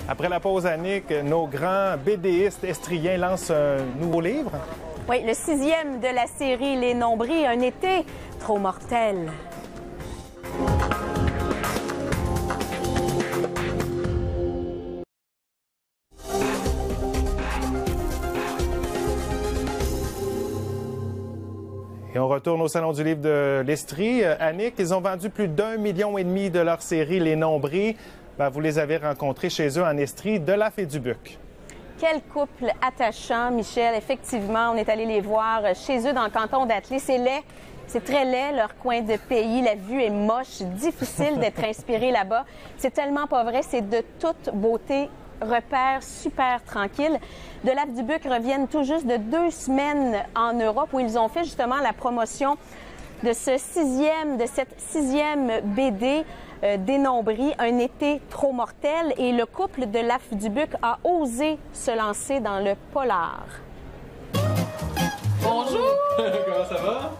Après la pause, Annick, nos grands BDistes estriens lancent un nouveau livre. Oui, le 6e de la série Les Nombris, un été trop mortel. Et on retourne au Salon du livre de l'Estrie. Annick, ils ont vendu plus d'1,5 million de leur série Les Nombris. Vous les avez rencontrés chez eux en Estrie, de la Fédubuc. Quel couple attachant, Michel. Effectivement, on est allé les voir chez eux dans le canton d'Attelée. C'est laid, c'est très laid, leur coin de pays. La vue est moche, difficile d'être inspiré là-bas. C'est tellement pas vrai, c'est de toute beauté. Repères super tranquilles. De la Fédubuc reviennent tout juste de 2 semaines en Europe où ils ont fait justement la promotion de cette sixième BD des Nombris, un été trop mortel. Et le couple de la Fédubuc a osé se lancer dans le polar. Bonjour! Comment ça va?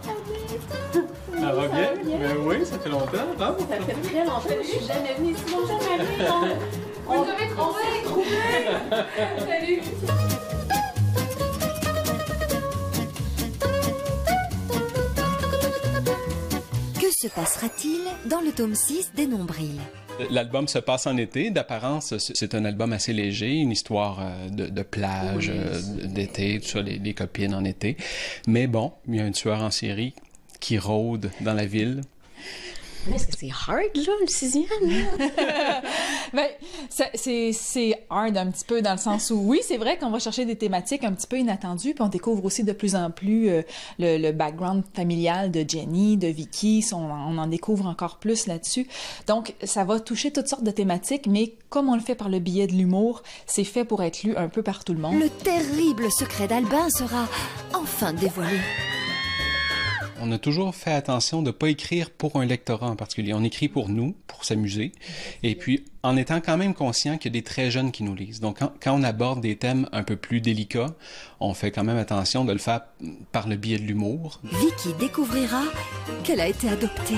Ça va bien? Ben oui, ça fait longtemps. Hein? Ça fait très longtemps. Je suis jamais venue ici. Bonjour, Marie. On va se retrouver. Salut. Que se passera-t-il dans le tome 6 des Nombrils? L'album se passe en été. D'apparence, c'est un album assez léger, une histoire de plage, d'été, tout ça, les copines en été. Mais bon, il y a un tueur en série qui rôde dans la ville. Est-ce que c'est hard, là, le 6e? Ben, c'est hard un petit peu dans le sens où, oui, c'est vrai qu'on va chercher des thématiques un petit peu inattendues, puis on découvre aussi de plus en plus le background familial de Jenny, de Vicky, on en découvre encore plus là-dessus. Donc, ça va toucher toutes sortes de thématiques, mais comme on le fait par le biais de l'humour, c'est fait pour être lu un peu par tout le monde. Le terrible secret d'Albin sera enfin dévoilé. On a toujours fait attention de ne pas écrire pour un lectorat en particulier. On écrit pour nous, pour s'amuser, et puis en étant quand même conscient qu'il y a des très jeunes qui nous lisent. Donc, quand on aborde des thèmes un peu plus délicats, on fait quand même attention de le faire par le biais de l'humour. Vicky découvrira qu'elle a été adoptée.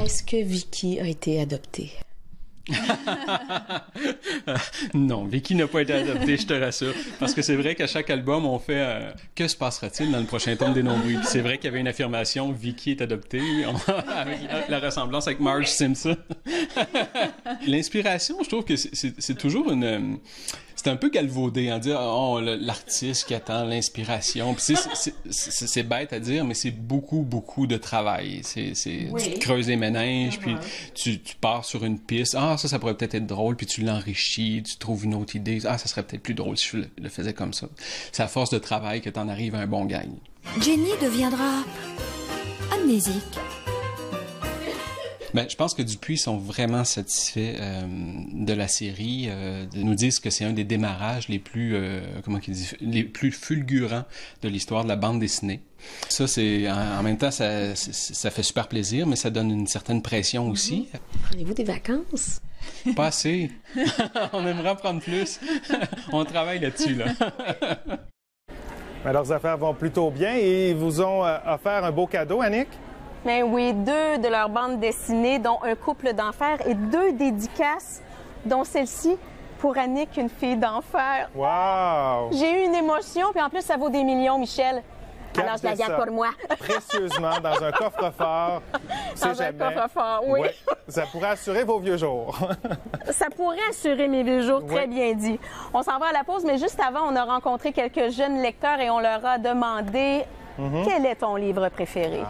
Est-ce que Vicky a été adoptée? Non, Vicky n'a pas été adoptée, je te rassure. Parce que c'est vrai qu'à chaque album, on fait que se passera-t-il dans le prochain tome des Nombris? Puis c'est vrai qu'il y avait une affirmation, Vicky est adoptée, avec la ressemblance avec Marge Simpson. L'inspiration, je trouve que c'est toujours une... C'est un peu galvaudé, en dire l'artiste qui attend l'inspiration. Puis c'est bête à dire, mais c'est beaucoup, beaucoup de travail. Tu creuses les méninges, puis tu pars sur une piste. Ah, ça pourrait peut-être être drôle, puis tu l'enrichis, tu trouves une autre idée. Ah, ça serait peut-être plus drôle si je le faisais comme ça. C'est à force de travail que tu en arrives à un bon gag. Jenny deviendra amnésique. Ben, je pense que Dupuis sont vraiment satisfaits de la série. Ils nous disent que c'est un des démarrages les plus, les plus fulgurants de l'histoire de la bande dessinée. Ça, c'est en même temps, ça fait super plaisir, mais ça donne une certaine pression aussi. Prenez-vous des vacances? Pas assez. On aimerait en prendre plus. On travaille là-dessus, là. Mais leurs affaires vont plutôt bien et ils vous ont offert un beau cadeau, Annick? Mais oui, 2 de leurs bandes dessinées, dont un couple d'enfer, et 2 dédicaces, dont celle-ci pour Annick, une fille d'enfer. Wow! J'ai eu une émotion, puis en plus, ça vaut des millions, Michel. Alors, je la garde pour moi. Précieusement, dans un coffre-fort. Dans un coffre-fort, oui. Ouais, ça pourrait assurer vos vieux jours. Ça pourrait assurer mes vieux jours, très bien dit. On s'en va à la pause, mais juste avant, on a rencontré quelques jeunes lecteurs et on leur a demandé quel est ton livre préféré?